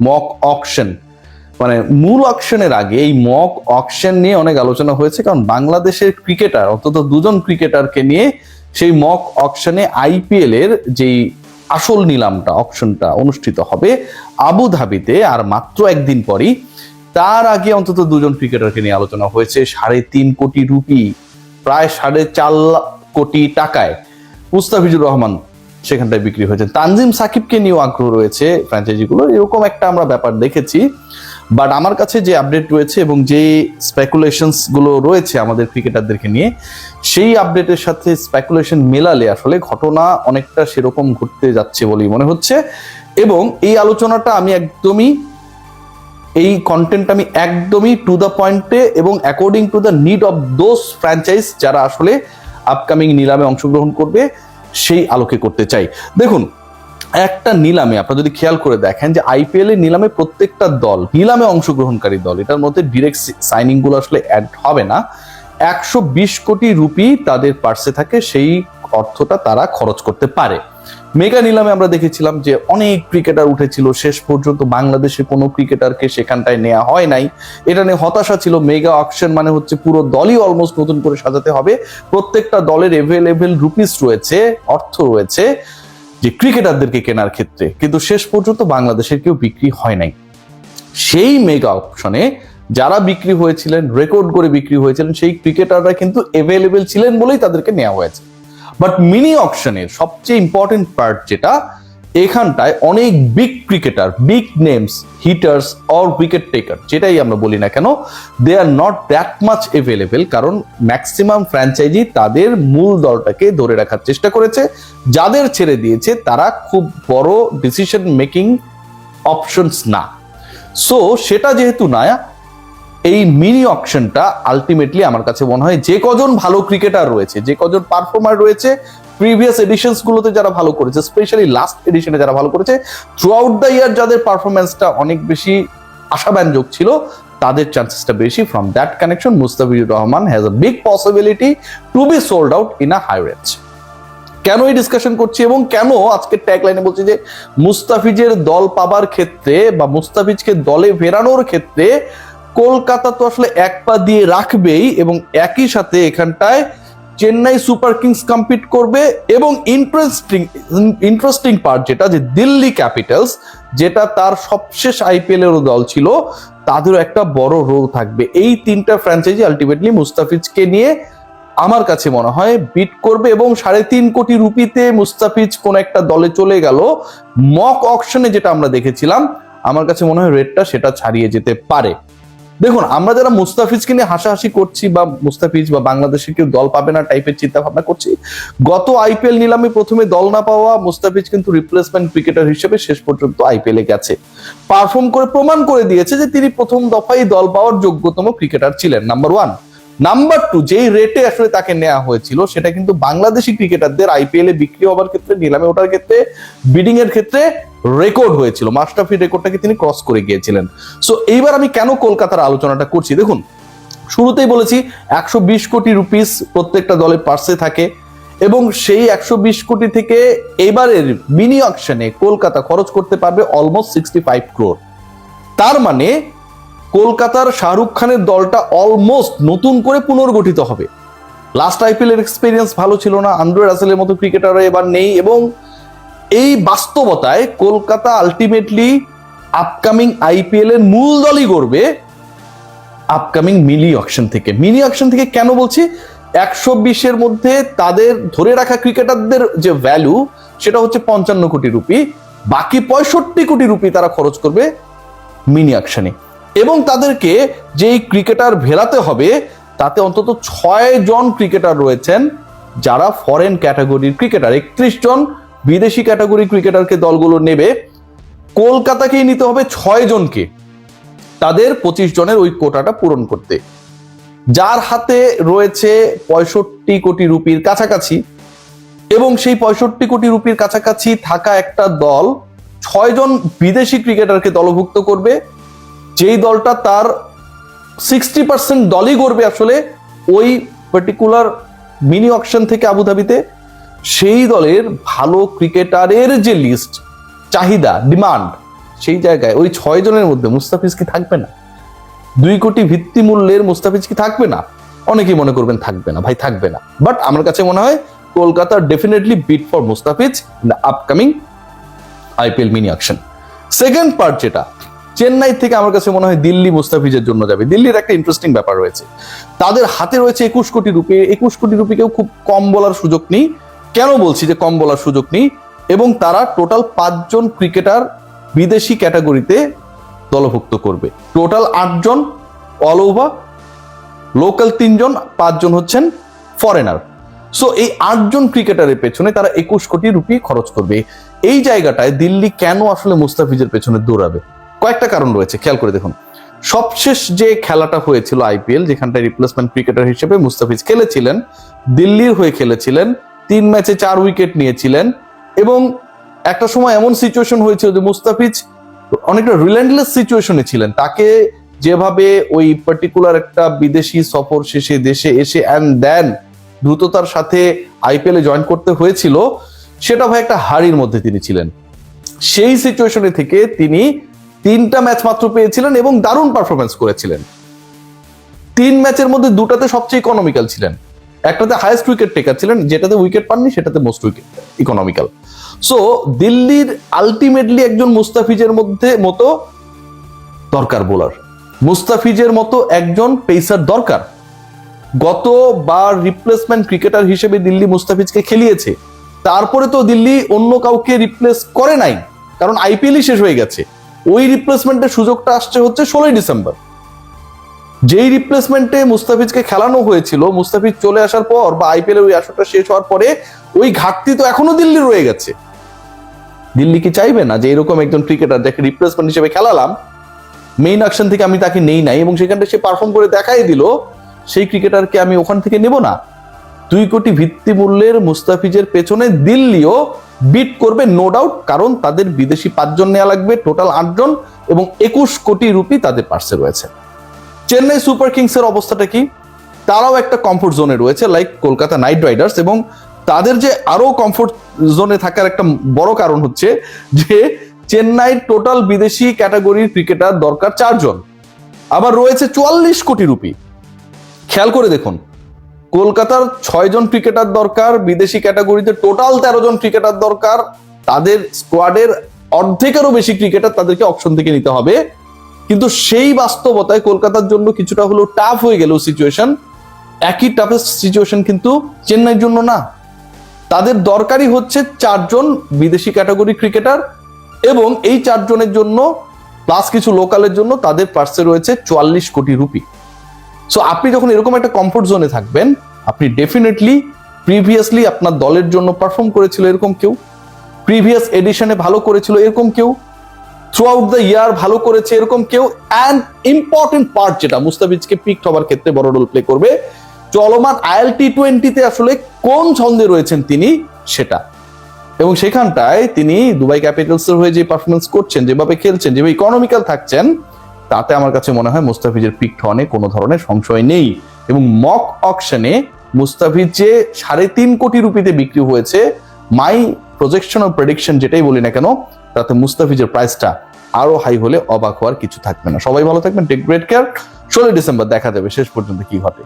Mock auction, মানে মূল অকশনের আগে এই মক অকশন নিয়ে অনেক আলোচনা হয়েছে, কারণ বাংলাদেশের ক্রিকেটার অন্তত 2জন ক্রিকেটারকে নিয়ে সেই মক অকশনে আইপিএল এর যেই আসল নিলামটা অকশনটা অনুষ্ঠিত হবে আবুধাবিতে আর মাত্র একদিন পরই। তার আগে অন্তত 2জন ক্রিকেটারকে নিয়ে আলোচনা হয়েছে 3.5 কোটি রুপি, প্রায় 4.5 কোটি টাকায় মুস্তাফিজুর রহমান সেখানটায় বিক্রি হয়েছে। তানজিম সাকিবকে নিয়েও আগ্রহ রয়েছে ফ্র্যাঞ্চাইজিগুলো, এরকম একটা আমরা ব্যাপার দেখেছি। বাট আমার কাছে যে আপডেট রয়েছে এবং যে স্পেকুলেশনস গুলো রয়েছে আমাদের ক্রিকেটারদেরকে নিয়ে, সেই আপডেটের সাথে স্পেকুলেশন মেলালে আসলে ঘটনা অনেকটা সেরকম ঘটতে যাচ্ছে বলেই মনে হচ্ছে। এবং এই আলোচনাটা আমি একদমই, এই কন্টেন্ট আমি একদমই টু দ্য পয়েন্টে এবং according to the need of those franchise যারা আসলে আপকামিং নিলামে অংশগ্রহণ করবে সেই আলোকে করতে চাই। দেখুন, একটা নিলামে আপনারা যদি খেয়াল করে দেখেন যে আইপিএল এর নিলামে প্রত্যেকটা দল, নিলামে অংশগ্রহণকারী দল, এটার মধ্যে ডিরেক্ট সাইনিং গুলো আসলে অ্যাড হবে না, 120 কোটি রুপি তাদের পার্সে থাকে, সেই অর্থটা তারা খরচ করতে পারে। মেগা নিলামে আমরা দেখেছিলাম যে অনেক ক্রিকেটার উঠেছিল, শেষ পর্যন্ত বাংলাদেশে কোনো ক্রিকেটারকে সেখানটায় নেওয়া হয় নাই। এটা নিয়ে হতাশা ছিল। মেগা অকশন মানে হচ্ছে পুরো দলই অলমোস্ট নতুন করে সাজাতে হবে, প্রত্যেকটা দলের এভেলেবেল রুপিস রয়েছে, অর্থ রয়েছে যে ক্রিকেটারদেরকে কেনার ক্ষেত্রে, কিন্তু শেষ পর্যন্ত বাংলাদেশের কেউ বিক্রি হয় নাই। সেই মেগা অকশনে যারা বিক্রি হয়েছিলেন, রেকর্ড করে বিক্রি হয়েছিলেন, সেই ক্রিকেটাররা কিন্তু এভেলেবেল ছিলেন বলেই তাদেরকে নেওয়া হয়েছে। বাট মিনি অকশনের সবচেয়ে ইম্পর্টেন্ট পার্ট যেটা, এখানটায় অনেক big cricketer, big names, hitters or wicket taker, যেটাই আমরা বলি না কেন, they are not that much available, কারণ ম্যাক্সিমাম ফ্র্যাঞ্চাইজি তাদের মূল দলটাকে ধরে রাখার চেষ্টা করেছে। যাদের ছেড়ে দিয়েছে তারা খুব বড় ডিসিশন মেকিং অপশনস না। সো সেটা যেহেতু না, এই মিনি অকশনটা আলটিমেটলি আমার কাছে মনে হয় যে কজন ভালো ক্রিকেটার রয়েছে, যে কজন পারফর্মার রয়েছে, প্রিভিয়াস এডিশনস গুলোতে যারা ভালো করেছে, স্পেশালি লাস্ট এডিশনে যারা ভালো করেছে, থ্রু আউট দ্য ইয়ার যাদের পারফরমেন্সটা অনেক বেশি আশাব্যঞ্জক ছিল, তাদের চান্সেসটা বেশি। From that connection Mustafizur Rahman has a big possibility to be sold out in a high range. কেন এই ডিসকাশন করছি এবং কেন আজকে ট্যাগলাইনে বলছি যে মুস্তাফিজের দল পাবার ক্ষেত্রে বা মুস্তাফিজকে দলে ফেরানোর ক্ষেত্রে কলকাতা তো আসলে এক পা দিয়ে রাখবেই, এবং একই সাথে এখানটায় চেন্নাই সুপার কিংস কম্পিট করবে, এবং ইন্টারেস্টিং পার্ট যেটা, যে দিল্লি ক্যাপিটালস, যেটা তার সবশেষ আইপিএল এর দল ছিল, তাদেরও একটা বড় রোল থাকবে। এই 3টা ফ্র্যাঞ্চাইজি আলটিমেটলি মুস্তাফিজকে নিয়ে আমার কাছে মনে হয় বিট করবে, এবং 3.5 কোটি রুপিতে মুস্তাফিজ কোন একটা দলে চলে গেল, মক অকশনে যেটা আমরা দেখেছিলাম, আমার কাছে মনে হয় রেটটা সেটা ছাড়িয়ে যেতে পারে। দেখুন, আমরা যারা মুস্তাফিজকে নিয়ে হাসাহাসি করছি বা মুস্তাফিজ বা বাংলাদেশে কেউ দল পাবে না টাইপের চিন্তা ভাবনা করছি, গত আইপিএল নিলামে প্রথমে দল না পাওয়া মুস্তাফিজ কিন্তু রিপ্লেসমেন্ট ক্রিকেটার হিসেবে শেষ পর্যন্ত আইপিএল এ গেছে, পারফর্ম করে প্রমাণ করে দিয়েছে যে তিনি প্রথম দফায় দল পাওয়ার যোগ্যতম ক্রিকেটার ছিলেন, নাম্বার 1। নাম্বার 2, যেই রেটে আসলে তাকে নেওয়া হয়েছিল সেটা কিন্তু বাংলাদেশি ক্রিকেটারদের আইপিএল এ বিক্রি হওয়ার ক্ষেত্রে, নিলামে ওঠার ক্ষেত্রে, বিডিং এর ক্ষেত্রে রেকর্ড হয়েছিল, মাস্টাফি রেকর্ডটাকে তিনি ক্রস করে গিয়েছিলেন। সো এইবার আমি কেন কলকাতার আলোচনাটা করছি, দেখুন, শুরুতেই বলেছি 120 কোটি রুপিস প্রত্যেকটা দলের পার্সে থাকে, এবং সেই 120 কোটি থেকে এবারের মিনি অকশনে কলকাতা খরচ করতে পারবে অলমোস্ট 65 ক্রোর। তার মানে কলকাতার শাহরুখ খানের দলটা অলমোস্ট নতুন করে পুনর্গঠিত হবে। লাস্ট আইপিএল এর এক্সপেরিয়েন্স ভালো ছিল না, আন্দ্রে রাসেলের মতো ক্রিকেটাররা এবার নেই, এবং এই বাস্তবতায় কলকাতা আলটিমেটলি আপকামিং আইপিএল এর মূল দলই গড়বে আপকামিং মিনি অকশন থেকে। মিনি অকশন থেকে কেন বলছি, 120-এর মধ্যে তাদের ধরে রাখা ক্রিকেটারদের যে ভ্যালু সেটা হচ্ছে 55 কোটি রুপি, বাকি 65 কোটি রুপি তারা খরচ করবে মিনি অকশনে, এবং তাদেরকে যেই ক্রিকেটার ভেরাতে হবে তাতে অন্তত 6 জন ক্রিকেটার রয়েছেন যারা ফরেন ক্যাটাগরির ক্রিকেটার, 31 জন বিদেশি ক্যাটাগরি ক্রিকেটারকে দলগুলো নেবে, কলকাতাকেই নিতে হবে 6 জনকে তাদের 25 জনের ওই কোটাটা পূরণ করতে, যার হাতে রয়েছে 65 কোটি রুপির কাছাকাছি। এবং সেই 65 কোটি রুপির কাছাকাছি থাকা একটা দল 6 জন বিদেশি ক্রিকেটারকে দলভুক্ত করবে, যেই দলটা তার 60% দলই গড়বে আসলে ওই পার্টিকুলার মিনি অকশন থেকে আবুধাবিতে। সেই দলের ভালো ক্রিকেটারের যে লিস্ট, চাহিদা, ডিমান্ড, সেই জায়গায় ওই 6 জনের মধ্যে মুস্তাফিজ কি থাকবে না? 2 কোটি ভিত্তি মূল্যের মুস্তাফিজ কি থাকবে না? অনেকেই মনে করবেন থাকবে না, ভাই থাকবে না। বাট আমার কাছে মনে হয় Kolkata definitely bid for Mustafiz in the upcoming IPL mini auction. Second part যেটা, চেন্নাই থেকে আমার কাছে মনে হয় দিল্লি মুস্তাফিজের জন্য যাবে। দিল্লির একটা ইন্টারেস্টিং ব্যাপার রয়েছে, তাদের হাতে রয়েছে 21 কোটি রুপি। 21 কোটি রুপিকেও খুব কম বলার সুযোগ নেই। কেন বলছি যে কম বলার সুযোগ নেই? এবং তারা টোটাল 5 জন ক্রিকেটার বিদেশি ক্যাটাগরিতে দলভুক্ত করবে। টোটাল 8 জন অল ওভার, লোকাল 3 জন, 5 জন হচ্ছেন ফরেনার। সো এই 8 জন ক্রিকেটারের পেছনে তারা 21 কোটি রুপি খরচ করবে। এই জায়গাটায় দিল্লি কেন আসলে মুস্তাফিজের পেছনে দৌড়াবে? কয়েকটা কারণ রয়েছে, খেয়াল করে দেখুন। সবশেষ যে খেলাটা হয়েছিল আইপিএল, যেখানটায় রিপ্লেসমেন্ট ক্রিকেটার হিসেবে মুস্তাফিজ খেলেছিলেন, দিল্লির হয়ে খেলেছিলেন, 3 ম্যাচে 4 উইকেট নিয়েছিলেন এবং একটা সময় এমন সিচুয়েশন হয়েছিল যে মুস্তাফিজ অনেকটা রিল্যান্ডলেস সিচুয়েশনে ছিলেন। তাকে যেভাবে ওই পার্টিকুলার একটা বিদেশি সফর শেষে দেশে এসে অ্যান্ড দেন দ্রুততার সাথে আইপিএল এ জয়েন করতে হয়েছিল, সেটা ভাই একটা হাড়ির মধ্যে তিনি ছিলেন। সেই সিচুয়েশনে থেকে তিনি 3টা ম্যাচ মাত্র পেয়েছিলেন এবং দারুণ পারফরমেন্স করেছিলেন। 3 ম্যাচের মধ্যে 2টাতে সবচেয়ে ইকোনমিক্যাল ছিলেন, একটাতে হাইয়েস্ট উইকেট টেকার ছিলেন, যেটাতে উইকেট পাননি সেটাতে মোস্ট উইকেট ইকোনমিক্যাল। সো দিল্লির আলটিমেটলি একজন মুস্তাফিজের মতো দরকার বোলার, মুস্তাফিজের মতো একজন পেসার দরকার। গতবার রিপ্লেসমেন্ট ক্রিকেটার হিসেবে দিল্লি মুস্তাফিজকে খেলিয়েছে, তারপরে তো দিল্লি অন্য কাউকে রিপ্লেস করে নাই, কারণ আইপিএলই শেষ হয়ে গেছে। ওই রিপ্লেসমেন্টের সুযোগটা আসছে হচ্ছে 16 ডিসেম্বর। যেই রিপ্লেসমেন্টে মুস্তাফিজকে খেলানো হয়েছিল, মুস্তাফিজ চলে আসার পর বা আইপিএল এর ওই আসরটা শেষ হওয়ার পরে ওই ঘাটতি তো এখনো দিল্লি রয়ে গেছে। দিল্লি কি চাইবে না যে এরকম একজন ক্রিকেটার যাকে রিপ্লেসমেন্ট হিসেবে খেলালাম, মেইন অকশন থেকে আমি তাকে নেই নাই এবং সেখানটা সে পারফর্ম করে দেখাই দিল, সেই ক্রিকেটারকে আমি ওখান থেকে নেব না? 2 কোটি ভিত্তি মূল্যের মুস্তাফিজের পেছনে দিল্লিও বিট করবে নো ডাউট, কারণ তাদের বিদেশি 5 জন নেওয়া লাগবে, টোটাল 8 জন, এবং 21 কোটি রুপি তাদের পার্সে রয়েছে। চেন্নাই সুপার কিংস এর অবস্থাটা কি? তারাও একটা কমফোর্ট জোনে রয়েছে লাইক কলকাতা নাইট রাইডার্স, এবং তাদের যে আরো কমফোর্ট জোনে থাকার একটা বড় কারণ হচ্ছে যে চেন্নাইয়ের টোটাল বিদেশি ক্যাটাগরির ক্রিকেটার দরকার 4 জন, আবার রয়েছে 44 কোটি রুপি। খেয়াল করে দেখুন, কলকাতার 6 জন ক্রিকেটার দরকার, বিদেশি ক্যাটাগরিতে টোটাল 13 জন ক্রিকেটার দরকার, তাদের স্কোয়াডের অর্ধেকেরও বেশি ক্রিকেটার তাদেরকে অকশন থেকে নিতে হবে। কিন্তু সেই বাস্তবতায় কলকাতার জন্য কিছুটা হলেও টাফ হয়ে গেল সিচুয়েশন। একই টাফেস্ট সিচুয়েশন কিন্তু চেন্নাইয়ের জন্য না। তাদের দরকারই হচ্ছে 4 জন বিদেশি ক্যাটাগরি ক্রিকেটার, এবং এই 4 জনের জন্য প্লাস কিছু লোকালের জন্য তাদের পার্সে রয়েছে 44 কোটি রুপি। সো আপনি যখন এরকম একটা কমফোর্ট জোনে থাকবেন, আপনি ডেফিনেটলি প্রিভিয়াসলি আপনার দলের জন্য পারফর্ম করেছিল এরকম কেউ, প্রিভিয়াস এডিশনে ভালো করেছিল এরকম কেউ, থ্রু আউট দ্য ইয়ার ভালো করেছে এরকম কেউ, অ্যান্ড ইম্পর্টেন্ট পার্ট যেটা মুস্তাফিজকে পিকড হবার ক্ষেত্রে বড় রোল প্লে করবে, চলমান আইএল টি20তে আসলে কোন ছন্দে রয়েছেন তিনি সেটা। এবং সেখানটায় তিনি দুবাই ক্যাপিটালসের হয়ে যে পারফরমেন্স করছেন, যেভাবে খেলছেন, যেভাবে ইকোনমিক্যাল থাকছেন, তাতে আমার কাছে মনে হয় মুস্তাফিজের পিকড হনে কোনো ধরনের সংশয় নেই। এবং মক অকশনে মুস্তাফিজ যে 3.5 কোটি রুপিতে বিক্রি হয়েছে, মাই প্রজেকশন ও প্রেডিকশন যেটাই বলি না কেন, তাতে মুস্তাফিজের প্রাইসটা আরো হাই হলে অবাক হওয়ার কিছু থাকবে না। সবাই ভালো থাকবেন, টেক গ্রেট কেয়ার। 16 ডিসেম্বর দেখা যাবে শেষ পর্যন্ত কি ঘটে।